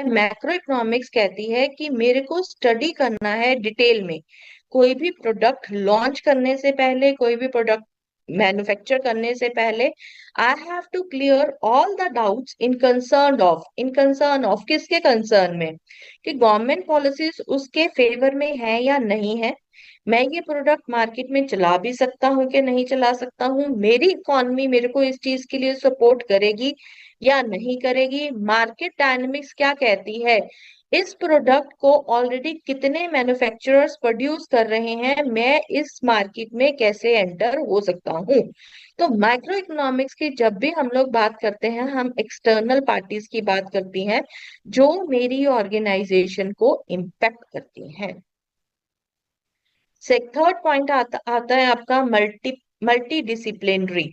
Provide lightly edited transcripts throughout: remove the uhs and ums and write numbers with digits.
Macro economics कहती है कि मेरे को स्टडी करना है डिटेल में। कोई भी प्रोडक्ट लॉन्च करने से पहले, कोई भी प्रोडक्ट मैन्युफैक्चर करने से पहले, I have to clear all the doubts in concern of किसके कंसर्न में, कि गवर्नमेंट पॉलिसीज उसके फेवर में है या नहीं है। मैं ये प्रोडक्ट मार्केट में चला भी सकता हूँ कि नहीं चला सकता हूँ, मेरी इकॉनमी मेरे को इस चीज के लिए सपोर्ट करेगी या नहीं करेगी, मार्केट डायनेमिक्स क्या कहती है, इस प्रोडक्ट को ऑलरेडी कितने मैन्युफैक्चरर्स प्रोड्यूस कर रहे हैं, मैं इस मार्केट में कैसे एंटर हो सकता हूँ। तो माइक्रो इकोनॉमिक्स की जब भी हम लोग बात करते हैं, हम एक्सटर्नल पार्टीज की बात करती हैं जो मेरी ऑर्गेनाइजेशन को इम्पैक्ट करती हैं। से थर्ड पॉइंट आता है आपका multi disciplinary.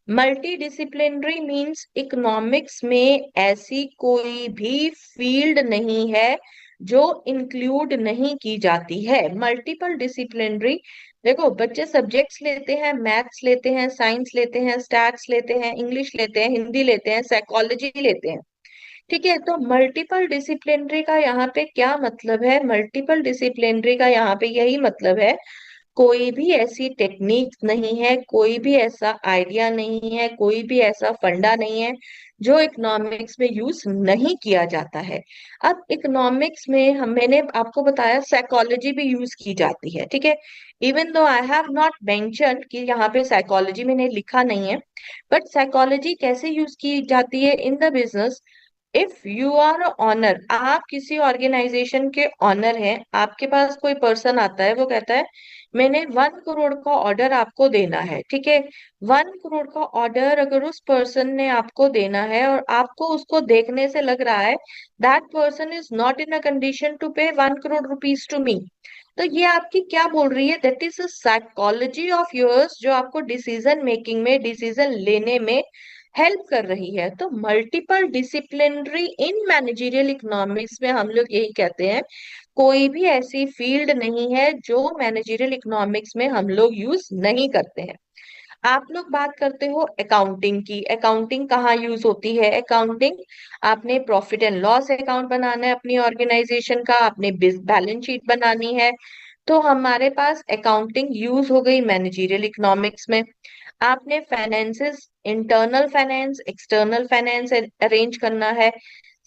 Multi disciplinary means economics में ऐसी कोई भी फील्ड नहीं है जो इंक्लूड नहीं की जाती है। मल्टीपल डिसिप्लिनरी, देखो बच्चे सब्जेक्ट्स लेते हैं, मैथ्स लेते हैं, साइंस लेते हैं, स्टैट्स लेते हैं, इंग्लिश लेते हैं, हिंदी लेते हैं, साइकोलॉजी लेते हैं। ठीक है, तो मल्टीपल डिसिप्लिनरी का यहाँ पे क्या मतलब है? मल्टीपल डिसिप्लिनरी का यहाँ पे यही मतलब है, कोई भी ऐसी टेक्निक नहीं है, कोई भी ऐसा आइडिया नहीं है, कोई भी ऐसा फंडा नहीं है जो इकोनॉमिक्स में यूज नहीं किया जाता है। अब इकोनॉमिक्स में मैंने आपको बताया साइकोलॉजी भी यूज की जाती है, ठीक है। Even though I have not mention कि यहाँ पे साइकोलॉजी मैंने लिखा नहीं है, बट साइकोलॉजी कैसे यूज की जाती है in the business. If you are owner, आप किसी ऑर्गेनाइजेशन के ऑनर हैं, आपके पास कोई पर्सन आता है, वो कहता है मैंने 1 करोड़ का ऑर्डर आपको देना है, ठीक है। 1 करोड़ का ऑर्डर अगर उस पर्सन ने आपको देना है और आपको उसको देखने से लग रहा है that person is not in a condition to pay 1 crore rupees to me, तो ये आपकी क्या बोल रही है? That is a psychology of yours जो आपको डिसीजन मेकिंग में, डिसीजन लेने में हेल्प कर रही है। तो मल्टीपल डिसिप्लिनरी इन मैनेजरियल इकोनॉमिक्स में हम लोग यही कहते हैं, कोई भी ऐसी फील्ड नहीं है जो मैनेजरियल इकोनॉमिक्स में हम लोग यूज नहीं करते हैं। आप लोग बात करते हो अकाउंटिंग की, अकाउंटिंग कहाँ यूज होती है? अकाउंटिंग, आपने प्रॉफिट एंड लॉस अकाउंट बनाना है अपनी ऑर्गेनाइजेशन का, आपने बैलेंस शीट बनानी है, तो हमारे पास अकाउंटिंग यूज हो गई मैनेजरियल इकोनॉमिक्स में। आपने finances, internal finance, external finance arrange करना है।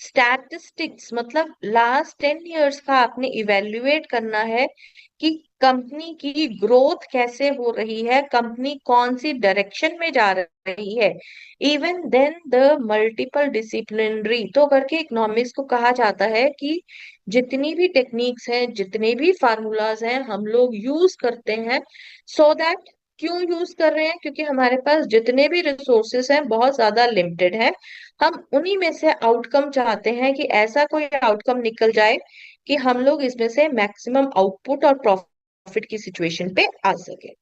स्टैटिस्टिक्स मतलब लास्ट 10 इयर्स का आपने इवेल्युएट करना है कि कंपनी की ग्रोथ कैसे हो रही है, कंपनी कौन सी डायरेक्शन में जा रही है। Even then the multiple disciplinary, तो करके इकोनॉमिक्स को कहा जाता है कि जितनी भी टेक्निक्स हैं, जितने भी फार्मूलाज हैं, हम लोग यूज करते हैं सो दैट, क्यों यूज कर रहे हैं? क्योंकि हमारे पास जितने भी रिसोर्सेस हैं बहुत ज्यादा लिमिटेड है, हम उन्हीं में से आउटकम चाहते हैं कि ऐसा कोई आउटकम निकल जाए कि हम लोग इसमें से मैक्सिमम आउटपुट और प्रॉफिट की सिचुएशन पे आ सके।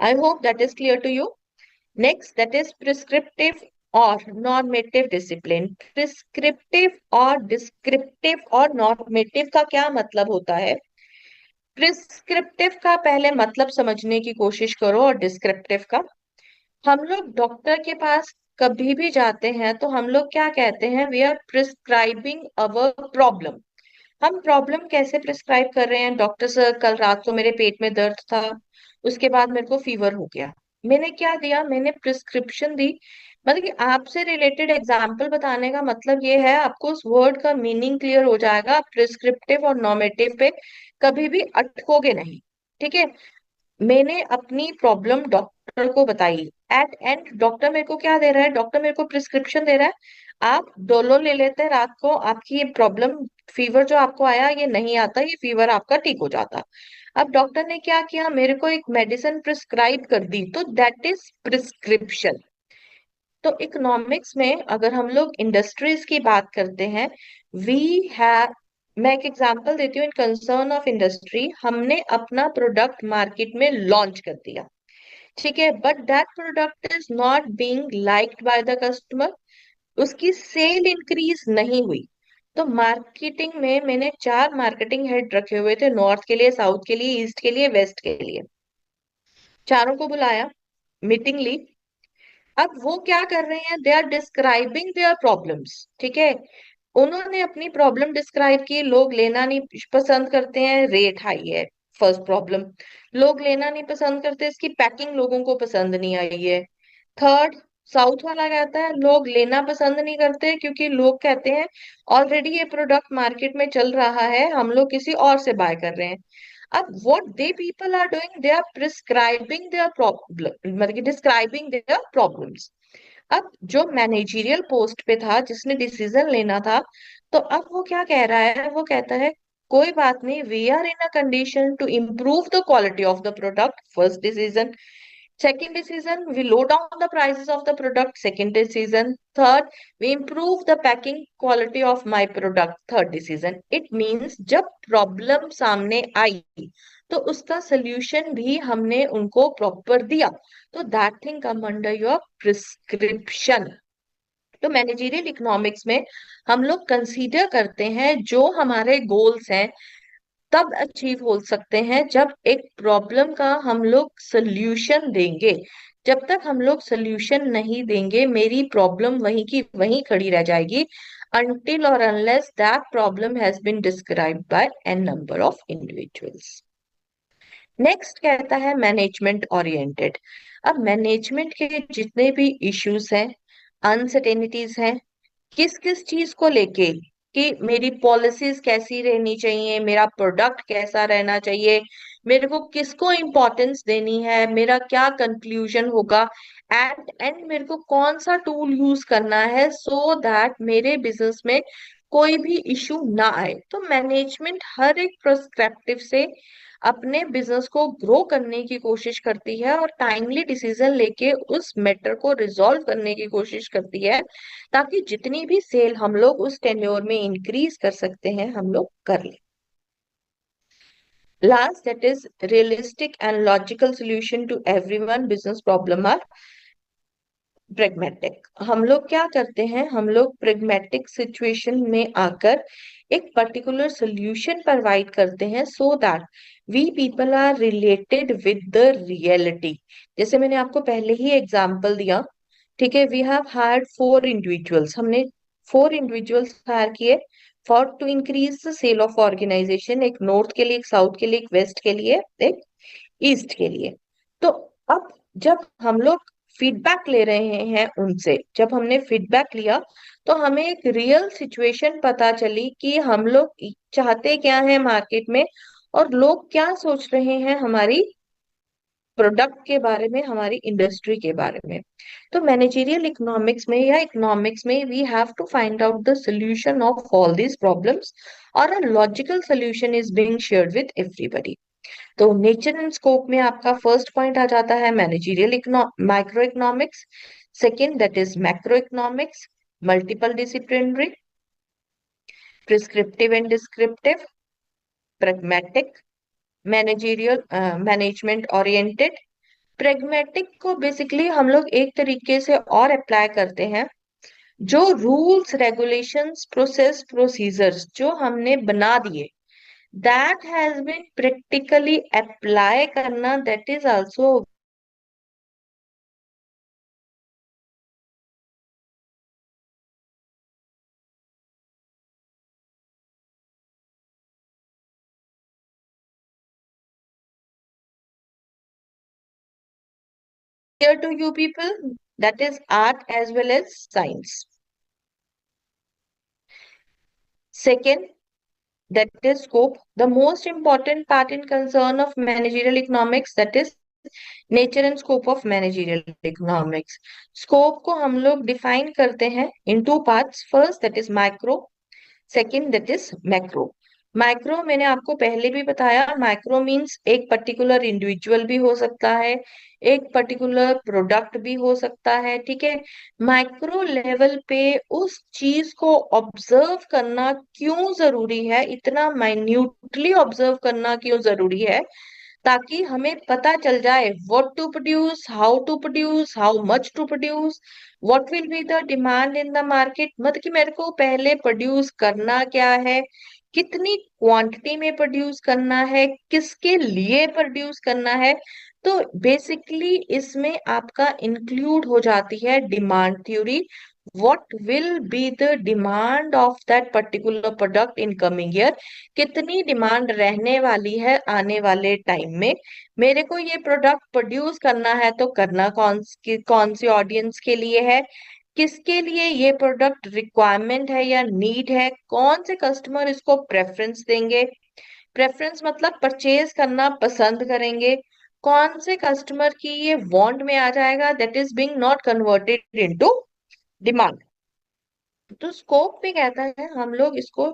I hope that is clear to you. Next, that is prescriptive और नॉर्मेटिव डिसिप्लिन। प्रिस्क्रिप्टिव और डिस्क्रिप्टिव और नॉर्मेटिव का क्या मतलब होता है? प्रिस्क्रिप्टिव का पहले मतलब समझने की कोशिश करो और डिस्क्रिप्टिव का। हम लोग डॉक्टर के पास कभी भी जाते हैं तो हम लोग क्या कहते हैं? We are prescribing our problem. हम प्रॉब्लम कैसे प्रिस्क्राइब कर रहे हैं? डॉक्टर सर, कल रात को मेरे पेट में दर्द था, उसके बाद मेरे को फीवर हो गया, मैंने क्या दिया? मैंने प्रिस्क्रिप्शन दी। मतलब कि आपसे रिलेटेड एग्जाम्पल बताने का मतलब ये है, आपको उस वर्ड का मीनिंग क्लियर हो जाएगा। प्रिस्क्रिप्टिव और नॉर्मेटिव पे कभी भी अटकोगे नहीं, ठीक है। मैंने अपनी प्रॉब्लम डॉक्टर को बताई, एट एंड डॉक्टर मेरे को क्या दे रहा है? डॉक्टर मेरे को प्रिस्क्रिप्शन दे रहा है, आप डोलो ले लेते हैं रात को, आपकी ये प्रॉब्लम, फीवर जो आपको आया ये नहीं आता, ये फीवर आपका ठीक हो जाता। अब डॉक्टर ने क्या किया? मेरे को एक मेडिसिन प्रिस्क्राइब कर दी, तो दैट इज प्रिस्क्रिप्शन। तो इकोनॉमिक्स में अगर हम लोग इंडस्ट्रीज की बात करते हैं, वी हैव, मैं एक एग्जांपल देती हूँ, इन कंसर्न ऑफ इंडस्ट्री हमने अपना प्रोडक्ट मार्केट में लॉन्च कर दिया, ठीक है, but that product is not being liked by the customer, उसकी सेल इंक्रीज नहीं हुई। तो मार्केटिंग में मैंने 4 मार्केटिंग हेड रखे हुए थे, नॉर्थ के लिए, साउथ के लिए, ईस्ट के लिए, वेस्ट के लिए। चारों को बुलाया, मीटिंग ली। अब वो क्या कर रहे हैं? They are describing their problems, ठीक है। उन्होंने अपनी प्रॉब्लम डिस्क्राइब की, लोग लेना नहीं पसंद करते हैं, रेट हाई है। फर्स्ट प्रॉब्लम, लोग लेना नहीं पसंद करते, इसकी पैकिंग लोगों को पसंद नहीं आई है। थर्ड, साउथ वाला कहता है लोग लेना पसंद नहीं करते क्योंकि लोग कहते हैं ऑलरेडी ये प्रोडक्ट मार्केट में चल रहा है, हम लोग किसी और से बाय कर रहे हैं। अब what they people are doing, they are prescribing their problem, मतलब डिस्क्राइबिंग देयर प्रॉब्लम्स। अब जो मैनेजरियल पोस्ट पे था, जिसने डिसीजन लेना था, तो अब वो क्या कह रहा है, वो कहता है कोई बात नहीं, we are in a condition to improve the quality of the product, first decision. Second decision, we lower down the prices of the product. Second decision. Third, we improve the packing quality of my product. Third decision. It means जब problem सामने आई तो उसका solution भी हमने उनको proper दिया, तो that thing come under your prescription. तो मैनेजरियल इकोनॉमिक्स में हम लोग कंसीडर करते हैं जो हमारे गोल्स हैं तब अचीव हो सकते हैं जब एक प्रॉब्लम का हम लोग सोल्यूशन देंगे। जब तक हम लोग सोल्यूशन नहीं देंगे, मेरी प्रॉब्लम वहीं की वहीं खड़ी रह जाएगी, until or unless that problem has been described by n number of individuals। Next कहता है मैनेजमेंट ओरिएंटेड। अब मैनेजमेंट के जितने भी इश्यूज हैं, अनसर्टेनिटीज हैं, किस किस चीज को लेके, कि मेरी पॉलिसीज कैसी रहनी चाहिए, मेरा प्रोडक्ट कैसा रहना चाहिए, मेरे को किसको इम्पोर्टेंस देनी है, मेरा क्या कंक्लूजन होगा, एट एंड मेरे को कौन सा टूल यूज करना है सो दैट मेरे बिजनेस में कोई भी इशू ना आए। तो मैनेजमेंट हर एक पर्सपेक्टिव से अपने बिजनेस को ग्रो करने की कोशिश करती है और टाइमली डिसीजन लेके उस मैटर को रिजॉल्व करने की कोशिश करती है, ताकि जितनी भी सेल हम लोग उस टेन्योर में इंक्रीज कर सकते हैं हम लोग कर लें। Last, that is realistic and logical solution to everyone business problem are pragmatic. हम लोग क्या करते हैं, हम लोग प्रेगमेटिक सिचुएशन में आकर एक पर्टिकुलर सोल्यूशन प्रोवाइड करते हैं so that we people are related with the reality. जैसे मैंने आपको पहले ही एग्जांपल दिया, ठीक है, वी हैव हायर्ड 4 इंडिविजुअल्स, हमने 4 इंडिविजुअल्स हायर किए for to increase the sale of organisation, एक नॉर्थ के लिए, एक साउथ के लिए, एक वेस्ट के लिए, एक ईस्ट के लिए। तो अब जब हम लोग फीडबैक ले रहे हैं उनसे, जब हमने फीडबैक लिया तो हमें एक रियल सिचुएशन पता चली कि हम लोग चाहते क्या है मार्केट में और लोग क्या सोच रहे हैं हमारी प्रोडक्ट के बारे में, हमारी इंडस्ट्री के बारे में। तो मैनेजरियल इकोनॉमिक्स में या इकोनॉमिक्स में we have to find out the solution of all these problems, और a logical solution is being shared with everybody. तो नेचर एंड स्कोप में आपका फर्स्ट पॉइंट आ जाता है managerial micro economics. Second, that is macro economics, multiple disciplinary, prescriptive and descriptive, pragmatic, managerial management oriented. Pragmatic को basically हम लोग एक तरीके से और अप्लाई करते हैं, जो रूल्स रेगुलेशंस प्रोसेस प्रोसीजर्स जो हमने बना दिए, that has been practically apply करना, that is also clear to you people, that is art as well as science। Second, that is scope, the most important part in concern of managerial economics, that is nature and scope of managerial economics. Scope को हम लोग define करते हैं इन 2 parts, first that is micro, second that is macro. Micro मैंने आपको पहले भी बताया, माइक्रो मींस एक पर्टिकुलर इंडिविजुअल भी हो सकता है, एक पर्टिकुलर प्रोडक्ट भी हो सकता है, ठीक है। माइक्रो लेवल पे उस चीज को ऑब्जर्व करना क्यों जरूरी है, इतना माइन्यूटली ऑब्जर्व करना क्यों जरूरी है, ताकि हमें पता चल जाए what to produce, how much to produce, what will be the demand in the market. मतलब कि मेरे को पहले प्रोड्यूस करना क्या है, कितनी क्वांटिटी में प्रोड्यूस करना है, किसके लिए प्रोड्यूस करना है। तो बेसिकली इसमें आपका इंक्लूड हो जाती है demand theory, what will be the demand of that particular product in coming year, कितनी डिमांड रहने वाली है आने वाले टाइम में। मेरे को ये प्रोडक्ट प्रोड्यूस करना है तो करना कौन सी ऑडियंस के लिए है, किसके लिए ये प्रोडक्ट रिक्वायरमेंट है या नीड है, कौन से कस्टमर इसको प्रेफरेंस देंगे, प्रेफरेंस मतलब परचेज करना पसंद करेंगे, कौन से कस्टमर की ये वांट में आ जाएगा, that is being not converted into demand. तो स्कोप में कहता है हम लोग इसको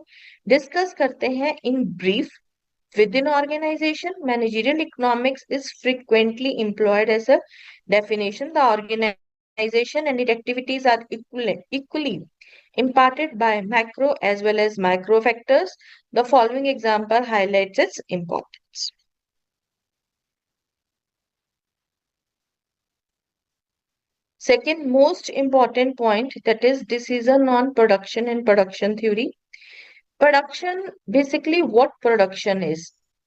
डिस्कस करते हैं in brief. Within organization, managerial economics is frequently employed as a definition. The organization and its activities are equally impacted by macro as well as micro factors. The following example highlights its importance. Second most important point, that is decision on production and production theory. Production, basically what production is,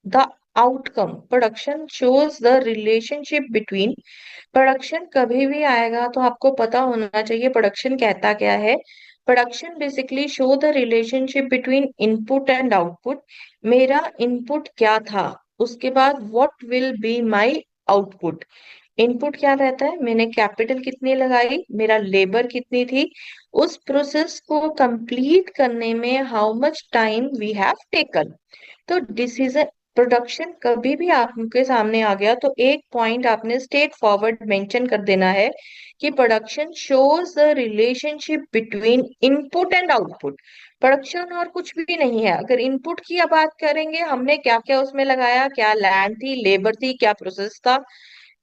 the outcome. Production shows the relationship between, production कभी भी आएगा तो आपको पता होना चाहिए production कहता क्या है। Production basically show the relationship between input and output. मेरा इनपुट क्या था, उसके बाद what will be my output. Input क्या रहता है, मैंने कैपिटल कितनी लगाई, मेरा लेबर कितनी थी, उस प्रोसेस को कंप्लीट करने में how much time we have taken. तो डिसीजन, प्रोडक्शन कभी भी आपके सामने आ गया तो एक पॉइंट आपने स्ट्रेट फॉरवर्ड मेंशन कर देना है कि production shows the relationship between input and output. Production और कुछ भी नहीं है। अगर इनपुट की अब बात करेंगे, हमने क्या क्या उसमें लगाया, क्या लैंड थी, लेबर थी, क्या प्रोसेस था,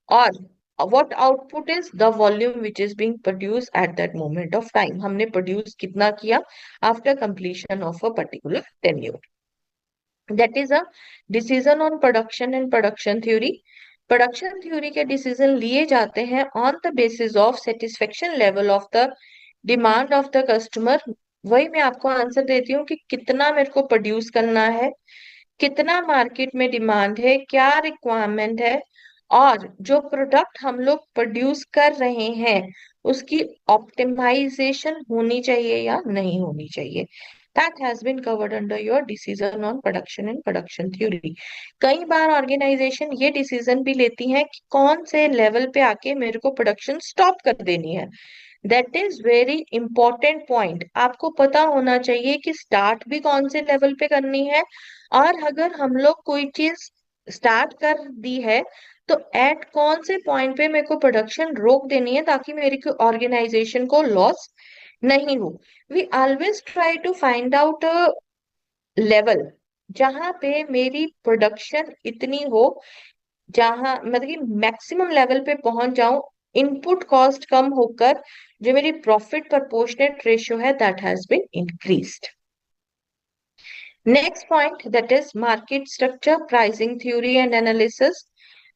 और what output is the volume which is being produced at that moment of time, हमने प्रोड्यूस कितना किया after completion of a particular tenure। that is a decision on production and production theory। Production theory के decision लिए जाते हैं on the basis of satisfaction level of the demand of the customer. वही मैं आपको answer देती हूँ कि कितना मेरे को प्रोड्यूस करना है, कितना मार्केट में डिमांड है, क्या रिक्वायरमेंट है, और जो प्रोडक्ट हम लोग प्रोड्यूस कर रहे हैं उसकी ऑप्टिमाइजेशन होनी चाहिए या नहीं होनी चाहिए। That has been covered under your decision on production and production theory. कई बार ऑर्गेनाइजेशन ये डिसीजन भी लेती है कि कौन से लेवल पे आके मेरे को प्रोडक्शन स्टॉप कर देनी है। That is very important point. आपको पता होना चाहिए कि स्टार्ट भी कौन से लेवल पे करनी है, और अगर हम लोग कोई चीज स्टार्ट कर दी है तो एट कौन से पॉइंट पे मेरे को प्रोडक्शन रोक देनी है ताकि मेरी ऑर्गेनाइजेशन को लॉस नहीं हो। We always try to find out a level जहां पे मेरी प्रोडक्शन इतनी हो, जहां मतलब कि मैक्सिमम लेवल पे पहुंच जाऊं, इनपुट कॉस्ट कम होकर जो मेरी प्रॉफिट प्रपोर्शनेट रेशियो है that has been increased. Next point, that is market structure, pricing theory and analysis.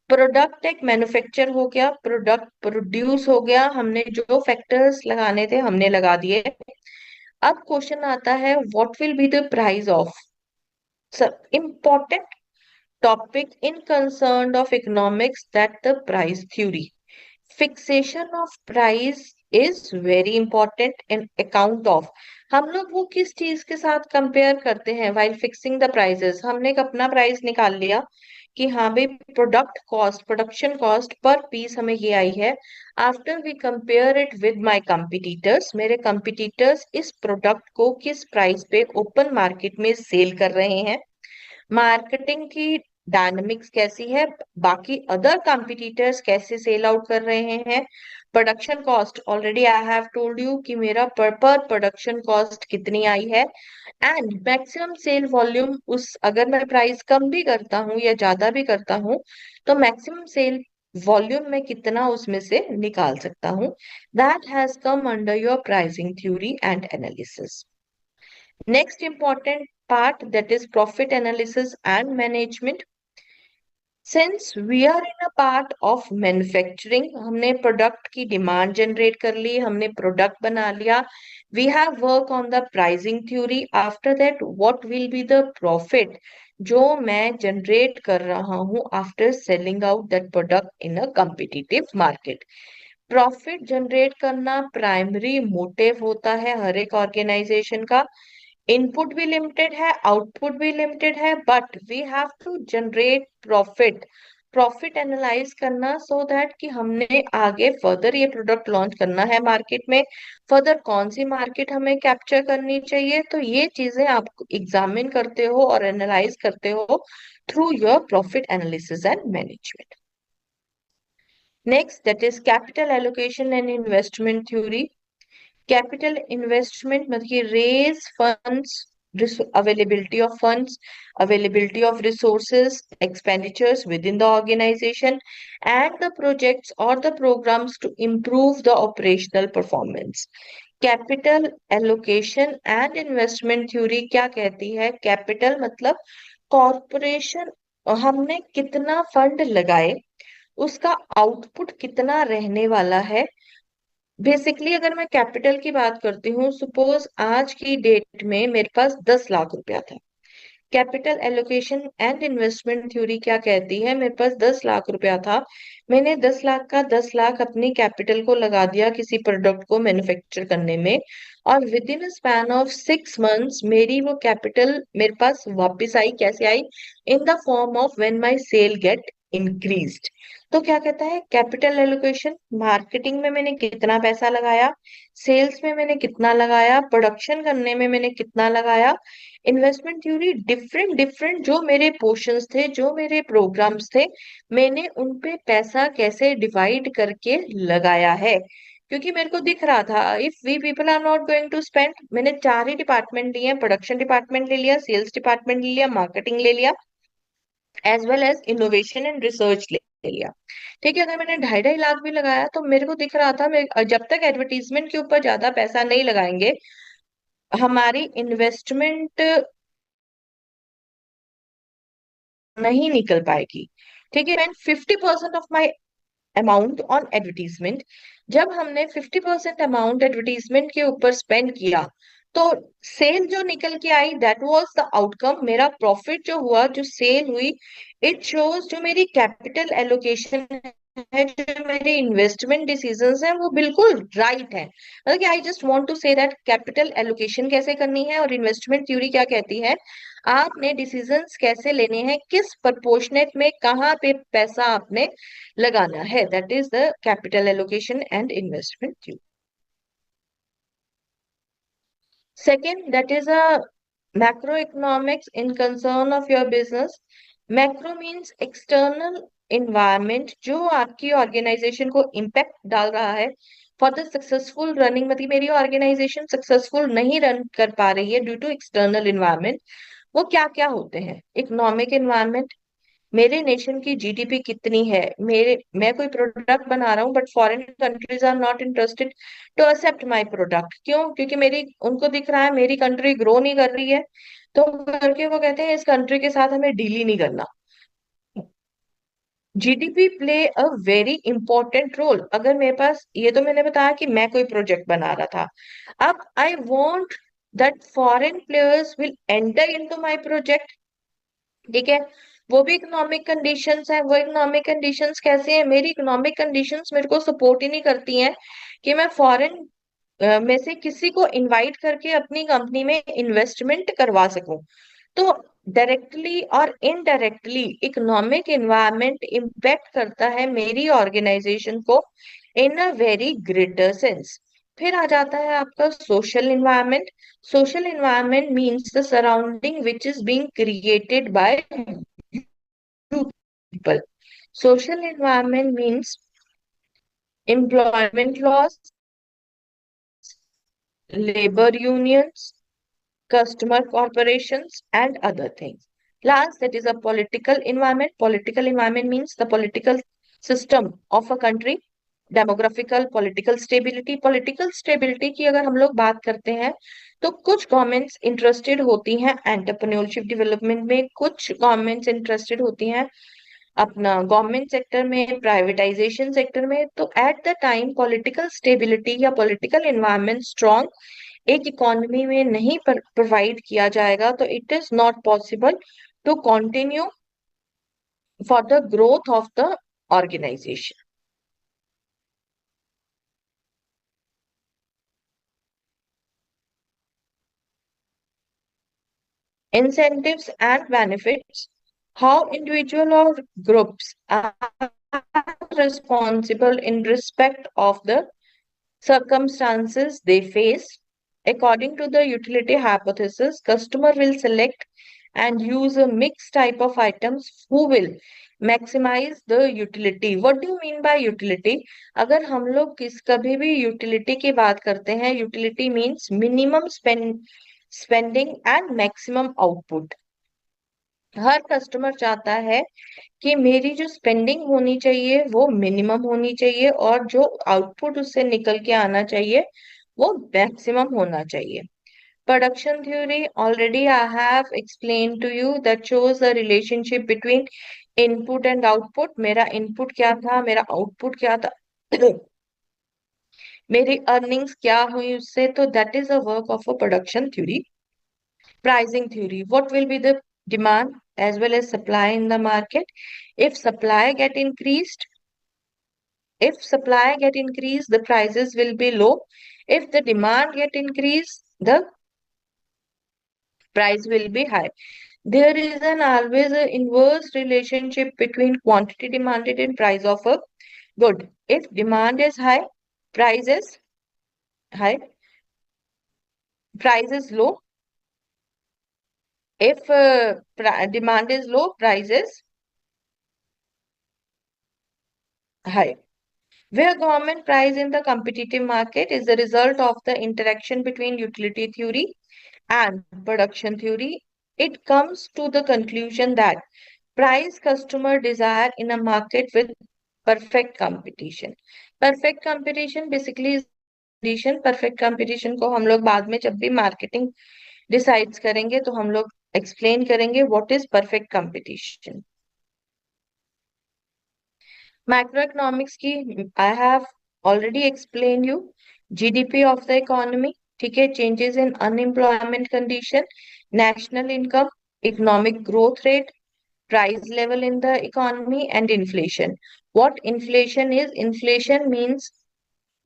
Product एक मैन्युफैक्चर हो गया, प्रोडक्ट प्रोड्यूस हो गया, हमने जो फैक्टर्स लगाने थे हमने लगा दिए। अब क्वेश्चन आता है what will be the price of, important topic in concern of economics, that the price theory। Fixation of price is very important in account of, हम लोग वो किस चीज के साथ कंपेयर करते हैं while fixing the prices। हमने एक अपना प्राइस निकाल लिया कि हाँ भाई product cost, production cost per piece हमें ये आई है। After we compare it with my competitors, मेरे कंपिटिटर्स इस प्रोडक्ट को किस प्राइस पे ओपन मार्केट में सेल कर रहे हैं, मार्केटिंग की डायनामिक्स कैसी है, बाकी अदर कंपटीटर्स कैसे सेल आउट कर रहे हैं, production cost already I have told you कि मेरा पर प्रोडक्शन कॉस्ट कितनी आई है, एंड मैक्सिमम सेल वॉल्यूम। उस अगर मैं प्राइस कम भी करता हूँ या ज्यादा भी करता हूँ तो मैक्सिमम सेल वॉल्यूम में कितना उसमें से निकाल सकता हूँ। That has come under your pricing theory and analysis. Next important part, that is profit analysis and management। Since we are in a part of manufacturing, हमने प्रोडक्ट की डिमांड जनरेट कर ली, हमने प्रोडक्ट बना लिया, we have work on the pricing theory। After that what will be the profit जो मैं generate कर रहा हूँ after selling out that product in a competitive market। Profit generate करना प्राइमरी मोटिव होता है हर एक ऑर्गेनाइजेशन का। इनपुट भी लिमिटेड है, आउटपुट भी लिमिटेड है, but we have to generate profit. Profit analyse करना सो दैट कि हमने आगे फर्दर ये प्रोडक्ट लॉन्च करना है मार्केट में, फर्दर कौन सी मार्केट हमें कैप्चर करनी चाहिए, तो ये चीजें आप एग्जामिन करते हो और एनालाइज करते हो through your profit analysis and management. Next, that is capital allocation and investment theory. Capital investment मतलब कि raise funds, availability of funds, availability of resources, expenditures within the organization, and the projects or the programs to improve the operational performance. Capital allocation and investment theory क्या कहती है? Capital मतलब corporation, हमने कितना fund लगाए, उसका output कितना रहने वाला है। बेसिकली अगर मैं कैपिटल की बात करती हूँ, सपोज आज की डेट में मेरे पास 10 लाख रुपया था। Capital allocation and investment theory क्या कहती है? मेरे पास 10 लाख रुपया था, मैंने 10 लाख का 10 लाख अपनी कैपिटल को लगा दिया किसी प्रोडक्ट को मैन्युफैक्चर करने में, और within span of 6 months मेरी वो कैपिटल मेरे पास वापस आई। कैसे आई? In the form of when my sale get increased. तो क्या कहता है कैपिटल एलोकेशन? मार्केटिंग में मैंने कितना पैसा लगाया, सेल्स में मैंने कितना लगाया, प्रोडक्शन करने में मैंने कितना लगाया। इन्वेस्टमेंट थ्योरी डिफरेंट डिफरेंट जो मेरे पोर्शंस थे, जो मेरे प्रोग्राम्स थे, मैंने उन पे पैसा कैसे डिवाइड करके लगाया है। क्योंकि मेरे को दिख रहा था if we people are not going to spend, मैंने 4 ही डिपार्टमेंट लिए, प्रोडक्शन डिपार्टमेंट ले लिया, सेल्स डिपार्टमेंट ले लिया, मार्केटिंग ले लिया, as well as innovation and research ले लिया। ठीक है, अगर मैंने 2.5 2.5 लाख भी लगाया तो मेरे को दिख रहा था मैं जब तक एडवर्टीजमेंट के ऊपर ज्यादा पैसा नहीं लगाएंगे, हमारी इन्वेस्टमेंट नहीं निकल पाएगी। ठीक है, and 50% of my amount on advertisement. जब हमने 50% अमाउंट एडवर्टीजमेंट के ऊपर स्पेंड किया, तो सेल जो निकल के आई दैट वाज द आउटकम। मेरा प्रॉफिट जो हुआ, जो सेल हुई, इट शोज जो मेरी कैपिटल एलोकेशन है, जो मेरे इन्वेस्टमेंट डिसीजंस हैं, वो बिल्कुल राइट है। मतलब कि I just want to say that capital allocation कैसे करनी है और इन्वेस्टमेंट थ्योरी क्या कहती है, आपने डिसीजंस कैसे लेने हैं, किस प्रपोर्शनेट में कहाँ पे पैसा आपने लगाना है। That is the capital allocation and investment theory. Second, that is a macro economics in concern of your business. Macro means external environment जो आपकी ऑर्गेनाइजेशन को इम्पैक्ट डाल रहा है फॉर द सक्सेसफुल रनिंग। मतलब मेरी ऑर्गेनाइजेशन सक्सेसफुल नहीं run कर पा रही है ड्यू टू एक्सटर्नल इन्वायरमेंट। वो क्या क्या होते हैं? इकोनॉमिक इन्वायरमेंट, मेरे नेशन की जीडीपी कितनी है, मेरे मैं कोई प्रोडक्ट बना रहा हूँ but foreign countries are not interested to accept my product. क्यों? क्योंकि मेरी उनको दिख रहा है मेरी कंट्री ग्रो नहीं कर रही है, तो करके वो कहते हैं इस कंट्री के साथ हमें डील ही नहीं करना। GDP play a very important role. अगर मेरे पास, ये तो मैंने बताया कि मैं कोई प्रोजेक्ट बना रहा था, अब I want that foreign players will enter into my project. ठीक है, वो भी इकोनॉमिक कंडीशंस है। वो इकोनॉमिक कंडीशंस कैसे हैं? मेरी इकोनॉमिक कंडीशंस मेरे को सपोर्ट ही नहीं करती हैं कि मैं फॉरेन में से किसी को इनवाइट करके अपनी कंपनी में इन्वेस्टमेंट करवा सकूं। तो डायरेक्टली और इनडायरेक्टली इकोनॉमिक एनवायरनमेंट इम्पैक्ट करता है मेरी ऑर्गेनाइजेशन को इन अ वेरी ग्रेटर सेंस। फिर आ जाता है आपका social environment. Social environment means the surrounding which is being created by people. Social environment means employment laws, labor unions, customer corporations, and other things. Last, that is a political environment. Political environment means the political system of a country. Demographical political stability, political stability की अगर हम लोग बात करते हैं तो कुछ governments interested होती हैं एंटरप्रेन्योरशिप डेवलपमेंट में, कुछ गवर्नमेंट्स इंटरेस्टेड होती हैं अपना गवर्नमेंट सेक्टर में, प्राइवेटाइजेशन सेक्टर में। तो at the time political stability या पॉलिटिकल एनवायरनमेंट स्ट्रॉन्ग एक इकोनॉमी में नहीं प्रोवाइड किया जाएगा तो it is not possible to continue for the growth of the organisation. incentives and benefits, how individual or groups are responsible in respect of the circumstances they face. According to the utility hypothesis, customer will select and use a mixed type of items who will maximize the utility. What do you mean by utility? अगर हम लोग किस कभी भी utility की बात करते हैं, utility means minimum spending and maximum output. Her customer चाहता है कि मेरी जो स्पेंडिंग होनी चाहिए वो मिनिमम होनी चाहिए और जो आउटपुट उससे निकल के आना चाहिए वो मैक्सिमम होना चाहिए। Production theory already I have explain to you that shows the relationship between input and output. मेरा इनपुट क्या था, मेरा आउटपुट क्या था, मेरी अर्निंग्स क्या हुई उससे, तो that is a work of a production theory. Pricing theory, what will be the demand as well as supply in the market? If supply get increased, if supply get increased, the prices will be low. If the demand get increased, the price will be high. There is an always an inverse relationship between quantity demanded and price of a good. If demand is high, price is high, price is low. If demand is low, price is high. Where government price in the competitive market is the result of the interaction between utility theory and production theory. It comes to the conclusion that price customer desire in a market with perfect competition. Perfect competition basically is condition। perfect competition को हम लोग बाद में जब भी marketing decides करेंगे तो हम लोग explain करेंगे what is perfect competition। Macroeconomics की I have already explain you. GDP of the economy, ठीक है, changes in unemployment condition, national income, economic growth rate, price level in the economy and inflation. What inflation is? Inflation means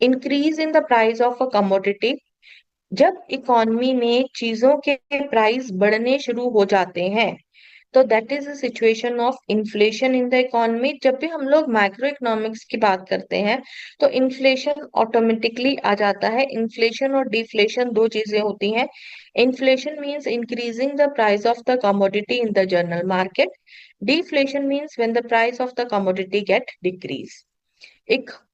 increase in the price of a commodity. जब economy में चीजों के price बढ़ने शुरू हो जाते हैं तो that is the situation of inflation in the economy. जब भी हम लोग मैक्रो इकोनॉमिक्स की बात करते हैं तो इन्फ्लेशन ऑटोमेटिकली आ जाता है। इन्फ्लेशन और डिफ्लेशन दो चीजें होती हैं। Inflation means increasing the price of the commodity in the general market. Deflation means when the price of the commodity gate decrease.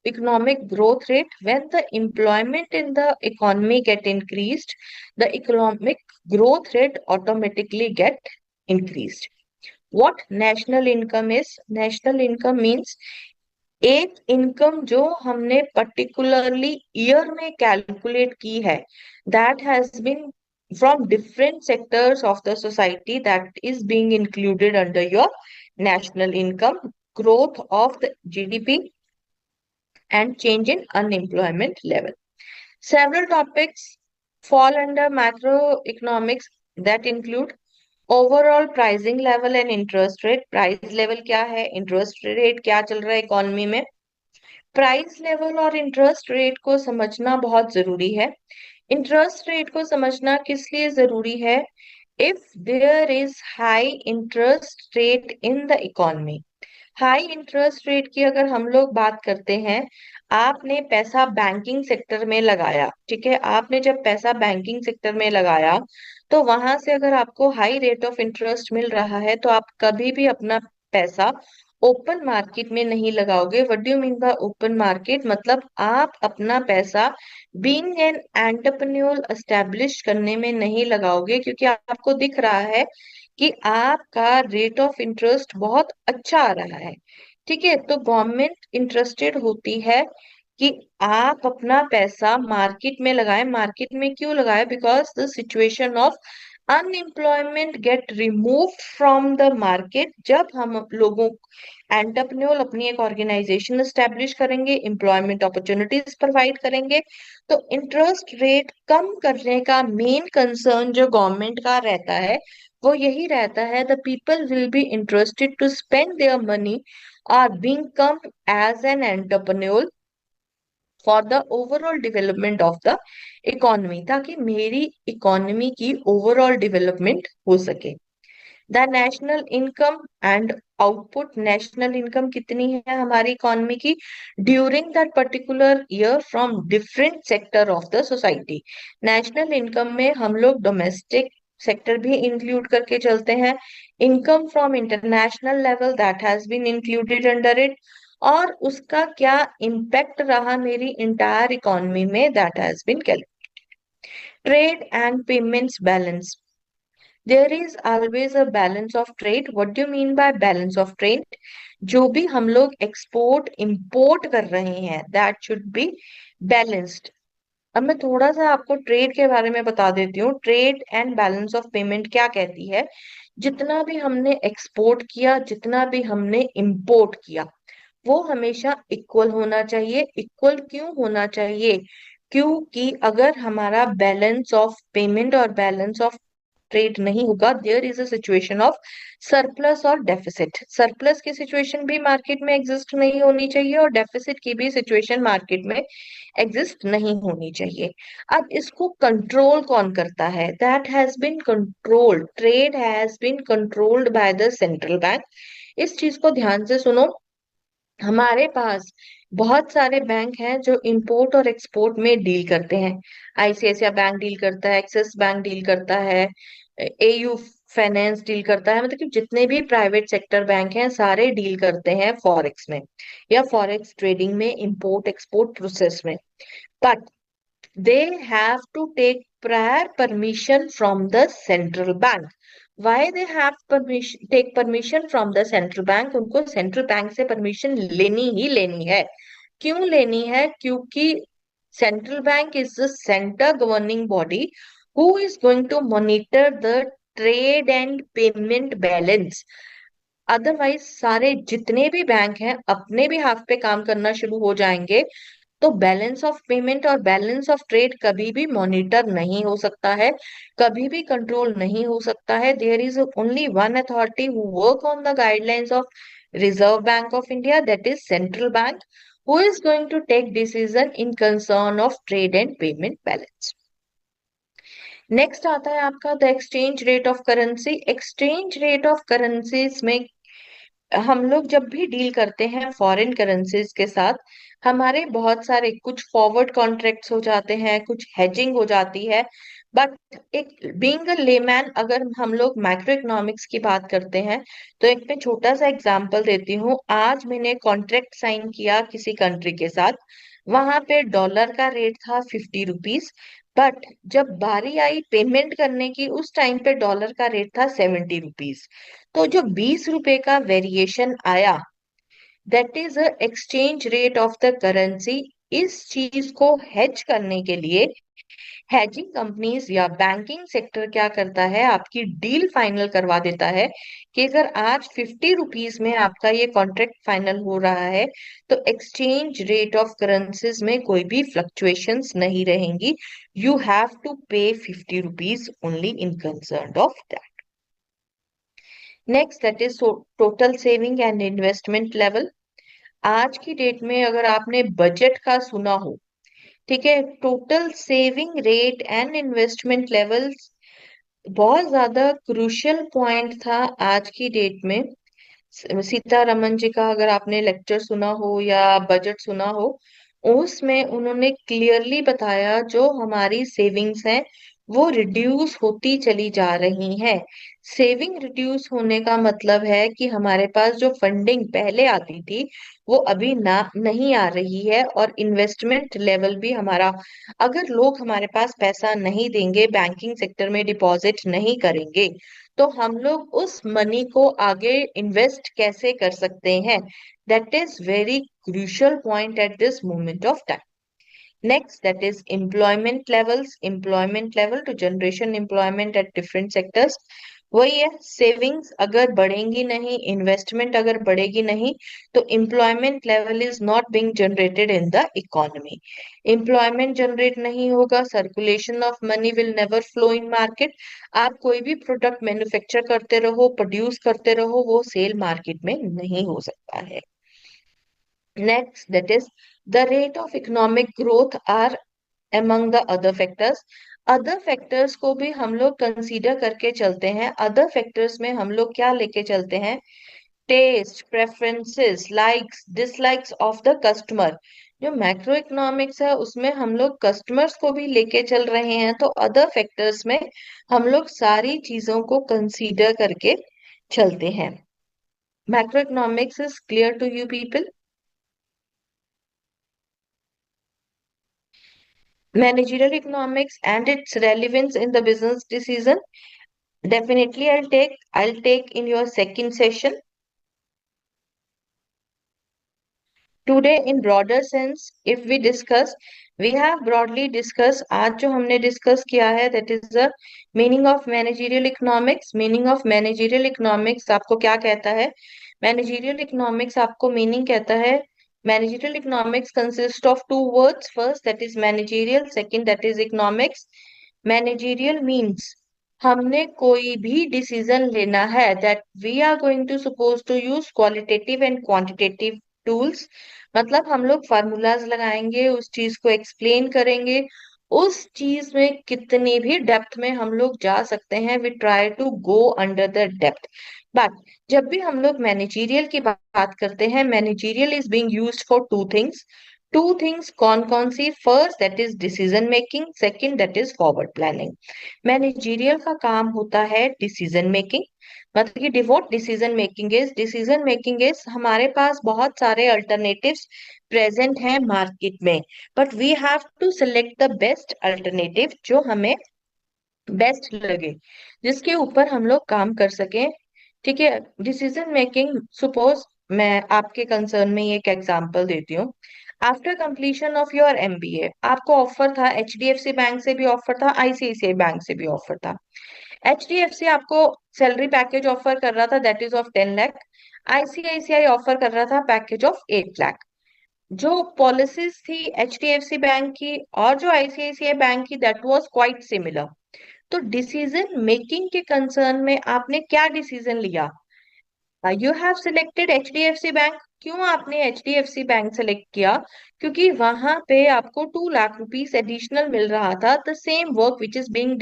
Economic growth rate, when the employment in the economy get increased, the economic growth rate automatically get increased. What national income is? National income means एक income जो हमने particularly year में calculate की है, that has been from different sectors of the society that is being included under your national income, growth of the GDP and change in unemployment level. Several topics fall under macroeconomics that include overall pricing level and interest rate. Price level क्या है, interest rate क्या चल रहा है economy में। Price level और interest rate को समझना बहुत जरूरी है। इंटरेस्ट रेट को समझना किस लिए जरूरी है? If there is high interest rate in the economy, high interest rate की अगर हम लोग बात करते हैं, आपने पैसा बैंकिंग सेक्टर में लगाया, ठीक है, आपने जब पैसा बैंकिंग सेक्टर में लगाया तो वहां से अगर आपको हाई रेट ऑफ इंटरेस्ट मिल रहा है तो आप कभी भी अपना पैसा ओपन मार्केट में नहीं लगाओगे। What do you mean bye open market? मतलब आप अपना पैसा बीइंग एन एंटरप्रेन्योर एस्टेब्लिश करने में नहीं लगाओगे क्योंकि आपको दिख रहा है कि आपका रेट ऑफ इंटरेस्ट बहुत अच्छा आ रहा है। ठीक है, तो गवर्नमेंट इंटरेस्टेड होती है कि आप अपना पैसा मार्केट में लगाएं। मार्केट में क्यों लगाएं? Because the situation of unemployment get remove from the market. जब हम लोगों एंटरप्रेन्योर अपनी एक ऑर्गेनाइजेशन एस्टेब्लिश करेंगे, एम्प्लॉयमेंट अपॉर्चुनिटीज प्रोवाइड करेंगे, तो इंटरेस्ट रेट कम करने का मेन कंसर्न जो गवर्नमेंट का रहता है वो यही रहता है, the people will be interested to spend their money और being come as an entrepreneur for the overall development of the economy, ताकि मेरी इकोनॉमी की ओवरऑल डेवलपमेंट हो सके। The national income and output, national income कितनी है हमारी economy की during that particular year from different sector of the society. National income में हम लोग डोमेस्टिक सेक्टर भी इंक्लूड करके चलते हैं, income from international level that has been included under it, और उसका क्या इम्पैक्ट रहा मेरी इंटायर इकोनॉमी में, that has been calculated. Trade and payments balance, there is always a balance of trade. What do you mean by balance of trade? जो भी हम लोग एक्सपोर्ट इंपोर्ट कर रहे हैं दैट शुड बी बैलेंस्ड। अब मैं थोड़ा सा आपको ट्रेड के बारे में बता देती हूँ। Trade and balance of payment क्या कहती है? जितना भी हमने एक्सपोर्ट किया, जितना भी हमने इंपोर्ट किया, वो हमेशा इक्वल होना चाहिए। इक्वल क्यों होना चाहिए? क्योंकि अगर हमारा बैलेंस ऑफ पेमेंट और बैलेंस ऑफ ट्रेड नहीं होगा, there is a situation of surplus और डेफिसिट। सरप्लस की सिचुएशन भी मार्केट में एग्जिस्ट नहीं होनी चाहिए और डेफिसिट की भी सिचुएशन मार्केट में एग्जिस्ट नहीं होनी चाहिए। अब इसको कंट्रोल कौन करता है? That has been controlled, trade has been controlled by the central bank. इस चीज को ध्यान से सुनो। हमारे पास बहुत सारे बैंक हैं जो इंपोर्ट और एक्सपोर्ट में डील करते हैं। आईसीआईसीआई बैंक डील करता है, एक्सिस बैंक डील करता है, एयू फाइनेंस डील करता है, मतलब कि जितने भी प्राइवेट सेक्टर बैंक हैं सारे डील करते हैं फॉरेक्स में या फॉरेक्स ट्रेडिंग में, इंपोर्ट एक्सपोर्ट प्रोसेस में। But they have to take prior permission from the central bank. Why they have permission, take permission from the central bank? उनको central bank से परमिशन लेनी ही लेनी है। क्यों लेनी है? क्योंकि central bank is the centre governing body who is going to monitor the trade and payment balance. Otherwise सारे जितने भी बैंक हैं अपने भी हाथ पे काम करना शुरू हो जाएंगे, तो बैलेंस ऑफ पेमेंट और बैलेंस ऑफ ट्रेड कभी भी मॉनिटर नहीं हो सकता है, कभी भी कंट्रोल नहीं हो सकता है। There is only one authority who work on the guidelines of Reserve Bank of India, that is central bank, who is going to take decision in concern of trade and payment balance. Next आता है आपका the exchange rate of currency. Exchange rate of currencies में हम लोग जब भी deal करते हैं फॉरेन करेंसीज के साथ, हमारे बहुत सारे कुछ फॉरवर्ड कॉन्ट्रैक्ट्स हो जाते हैं, कुछ हेजिंग हो जाती है। बट एक बीइंग अ लेमैन, अगर हम लोग मैक्रो इकोनॉमिक्स की बात करते हैं, तो एक मैं छोटा सा एग्जांपल देती हूँ। आज मैंने कॉन्ट्रैक्ट साइन किया किसी कंट्री के साथ, वहां पे डॉलर का रेट था 50 रुपीज, बट जब बारी आई पेमेंट करने की उस टाइम पे डॉलर का रेट था 70 रुपीज। तो जो 20 रुपए का वेरिएशन आया, that is a exchange rate of the currency. इस चीज को हेज करने के लिए हेजिंग कंपनीज या बैंकिंग सेक्टर क्या करता है, आपकी डील फाइनल करवा देता है कि अगर आज 50 रुपीज में आपका ये कॉन्ट्रैक्ट फाइनल हो रहा है, तो एक्सचेंज रेट ऑफ करेंसीज में कोई भी फ्लक्चुएशंस नहीं रहेंगी। यू हैव टू पे 50 rupees only in concern of that. Next that is total saving and investment level. आज की डेट में अगर आपने बजट का सुना हो, ठीक है, total saving rate and investment levels बहुत ज्यादा क्रूशियल पॉइंट था आज की डेट में। सीतारमन जी का अगर आपने लेक्चर सुना हो या बजट सुना हो, उसमें उन्होंने क्लियरली बताया जो हमारी सेविंग्स हैं वो रिड्यूस होती चली जा रही हैं। सेविंग रिड्यूस होने का मतलब है कि हमारे पास जो फंडिंग पहले आती थी वो अभी ना नहीं आ रही है, और इन्वेस्टमेंट लेवल भी हमारा, अगर लोग हमारे पास पैसा नहीं देंगे, बैंकिंग सेक्टर में डिपॉजिट नहीं करेंगे, तो हम लोग उस मनी को आगे इन्वेस्ट कैसे कर सकते हैं? That is very crucial point at this moment of time. Next, that is employment levels. Employment level to generation employment at different sectors. वही है, सेविंग्स अगर बढ़ेंगी नहीं, इन्वेस्टमेंट अगर बढ़ेगी नहीं, तो employment level is not being generated in the economy. Employment generate नहीं होगा, circulation of money will never flow in market. आप कोई भी प्रोडक्ट मैन्युफैक्चर करते रहो, प्रोड्यूस करते रहो, वो सेल मार्केट में नहीं हो सकता है। Next that is The rate of economic growth are among the other factors. Other factors को भी हम लोग कंसीडर करके चलते हैं। अदर फैक्टर्स में हम लोग क्या लेके चलते हैं? Taste, preferences, likes, dislikes of the customer. जो मैक्रो इकोनॉमिक्स है उसमें हम लोग कस्टमर्स को भी लेके चल रहे हैं, तो अदर फैक्टर्स में हम लोग सारी चीजों को कंसीडर करके चलते हैं। Macro economics is clear to you people? Managerial economics and its relevance in the business decision. Definitely, I'll take in your second session. Today, in broader sense, if we discuss, we have broadly discussed, आज जो हमने discuss किया है, that is the meaning of managerial economics. Meaning of managerial economics आपको क्या कहता है? Managerial economics आपको meaning कहता है, managerial economics consists of two words. First, that is managerial. Second, that is economics. Managerial means हमने कोई भी डिसीजन लेना है, that we are going to suppose to use qualitative and quantitative tools. मतलब हम लोग फार्मूलाज लगाएंगे, उस चीज को एक्सप्लेन करेंगे, उस चीज में कितनी भी डेप्थ में हम लोग जा सकते हैं, we try to go under the depth. But जब भी हम लोग मैनेजरियल की बात करते हैं, managerial is being used for two things. कौन कौन सी? First, that is decision making. Second, that is forward planning. Managerial का काम होता है डिसीजन मेकिंग। मतलब कि डिवोट डिसीजन मेकिंग इज हमारे पास बहुत सारे अल्टरनेटिव्स प्रेजेंट हैं मार्केट में, but we have to select the best alternative जो हमें बेस्ट लगे, जिसके ऊपर हम लोग काम कर सकें। ठीक है, डिसीजन मेकिंग, सपोज मैं आपके कंसर्न में एक एग्जांपल देती हूँ। After completion of your MBA आपको ऑफर था, एचडीएफसी बैंक से भी ऑफर था, आईसीआईसीआई बैंक से भी ऑफर था। एचडीएफसी आपको सैलरी पैकेज ऑफर कर रहा था, that is of 10 lakh. ICICI offer कर रहा था पैकेज ऑफ 8 लाख। जो पॉलिसीज थी एचडीएफसी बैंक की और जो आईसीआईसीआई बैंक की, दैट वाज क्वाइट सिमिलर। तो डिसीजन मेकिंग के कंसर्न में आपने क्या डिसीजन लिया? You have selected HDFC bank. क्यों आपने एचडीएफसी बैंक सेलेक्ट किया? क्योंकि वहां पे आपको 2 लाख रुपीस एडिशनल मिल रहा था, the same work which is being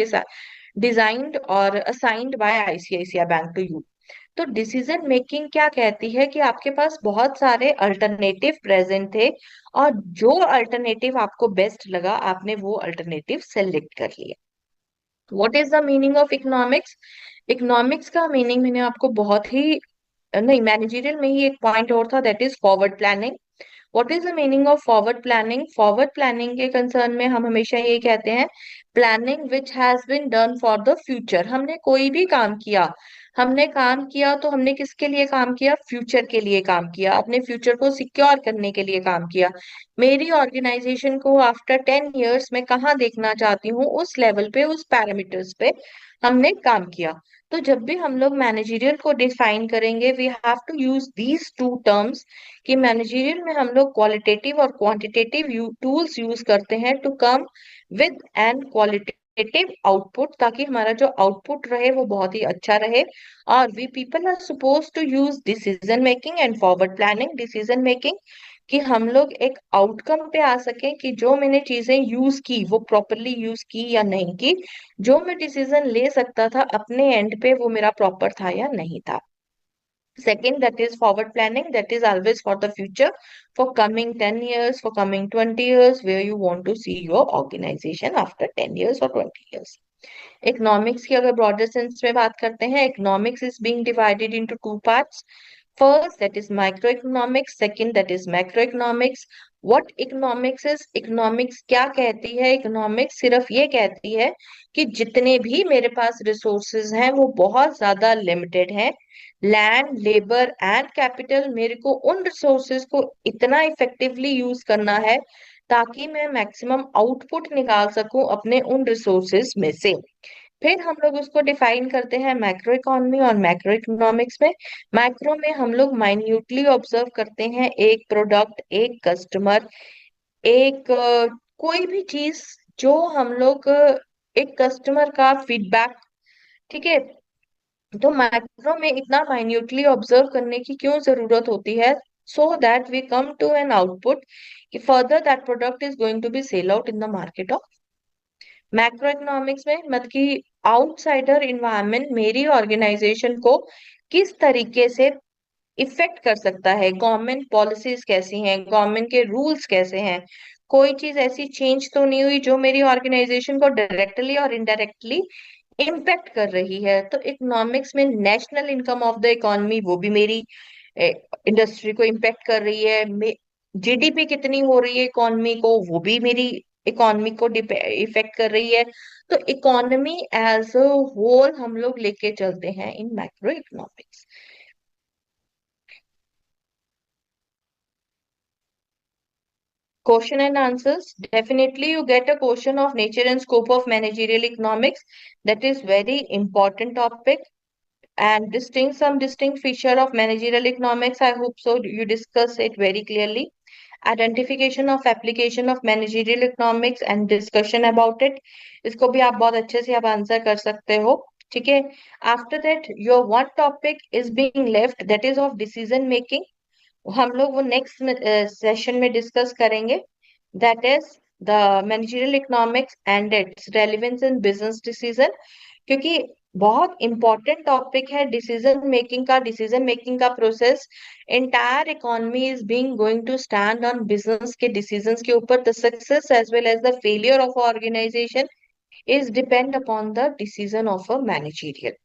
designed और assigned by ICICI bank to you. तो डिसीजन मेकिंग क्या कहती है कि आपके पास बहुत सारे अल्टरनेटिव प्रेजेंट थे, और जो अल्टरनेटिव आपको बेस्ट लगा आपने वो अल्टरनेटिव सेलेक्ट कर लिया। What is the meaning of economics? Economics का मीनिंग मैंने आपको बहुत ही, नहीं, मैनेजरियल में ही एक पॉइंट और था, that is forward planning. What is the meaning of forward planning? Forward planning के कंसर्न में हम हमेशा ये कहते हैं, planning which has been done for the future. हमने कोई भी काम किया, हमने काम किया तो हमने किसके लिए काम किया? फ्यूचर के लिए काम किया, अपने फ्यूचर को सिक्योर करने के लिए काम किया। मेरी ऑर्गेनाइजेशन को आफ्टर 10 इयर्स में कहाँ देखना चाहती हूँ, उस लेवल पे, उस पैरामीटर्स पे हमने काम किया। तो जब भी हम लोग मैनेजरियल को डिफाइन करेंगे, we have to use these two terms, कि मैनेजरियल में हम लोग क्वालिटेटिव और क्वांटिटेटिव टूल्स यूज करते हैं to come with an qualitative output, ताकि हमारा जो आउटपुट रहे वो बहुत ही अच्छा रहे। और we people are suppose to use decision making and forward planning. Decision making कि हम लोग एक आउटकम पे आ सके कि जो मैंने चीजें यूज की वो प्रॉपरली यूज की या नहीं की, जो मैं डिसीजन ले सकता था अपने एंड पे वो मेरा प्रॉपर था या नहीं था। Second, that is forward planning, that is always for the future, for coming 10 years, for coming 20 years, where you want to see your organization after 10 years or 20 years. Economics की अगर broader sense में बात करते हैं, economics is being divided into two parts. First, that is micro economics. Second, that is macro economics. What economics is? Economics क्या कहती है? Economics सिर्फ ये कहती है कि जितने भी मेरे पास रिसोर्सेज हैं वो बहुत ज्यादा लिमिटेड हैं, लैंड, लेबर एंड कैपिटल, मेरे को उन रिसोर्सेज को इतना इफेक्टिवली यूज करना है ताकि मैं मैक्सिमम आउटपुट निकाल सकूं अपने उन रिसोर्सेज में से। फिर हम लोग उसको डिफाइन करते हैं मैक्रो इकोनॉमी और मैक्रो इकोनॉमिक्स में। मैक्रो में हम लोग माइन्यूटली ऑब्जर्व करते हैं एक प्रोडक्ट, एक कस्टमर, एक कोई भी चीज जो हम लोग एक कस्टमर का फीडबैक। ठीक है, तो मैक्रो में इतना माइन्यूटली ऑब्जर्व करने की क्यों जरूरत होती है? so that we come to an output. Further, that product is going to be sell out in the market of macro economics में, मतलब कि आउटसाइडर इन्वायरमेंट मेरी ऑर्गेनाइजेशन को किस तरीके से इफेक्ट कर सकता है, गवर्नमेंट पॉलिसीज कैसी हैं, गवर्नमेंट के रूल्स कैसे हैं, कोई चीज ऐसी चेंज तो नहीं हुई जो मेरी ऑर्गेनाइजेशन को डायरेक्टली और इनडायरेक्टली इम्पैक्ट कर रही है। तो इकोनॉमिक्स में national income of the economy वो भी मेरी इंडस्ट्री को इम्पैक्ट कर रही है, जीडीपी कितनी हो रही है इकोनॉमी को वो भी मेरी इकोनॉमी को इफेक्ट कर रही है। तो इकोनॉमी एज अ होल हम लोग लेके चलते हैं इन macro economics. Question and answers. Definitely, you get a question of nature and scope of managerial economics. That is very important topic. And some distinct feature of managerial economics. I hope so. You discuss it very clearly. Identification of application of managerial economics and discussion about it. इसको भी आप बहुत अच्छे से आप answer कर सकते हो। ठीक है। After that, your one topic is being left, that is of decision making. हम लोग वो नेक्स्ट सेशन में डिस्कस करेंगे, that is the managerial economics and its relevance in business decision. क्योंकि बहुत इंपॉर्टेंट टॉपिक है डिसीजन मेकिंग का process. Entire economy is being going to stand on business के डिसीजंस के ऊपर। The success as well as the failure of organisation is depend upon the decision of a managerial.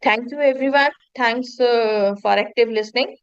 Thank you everyone. Thanks for active listening.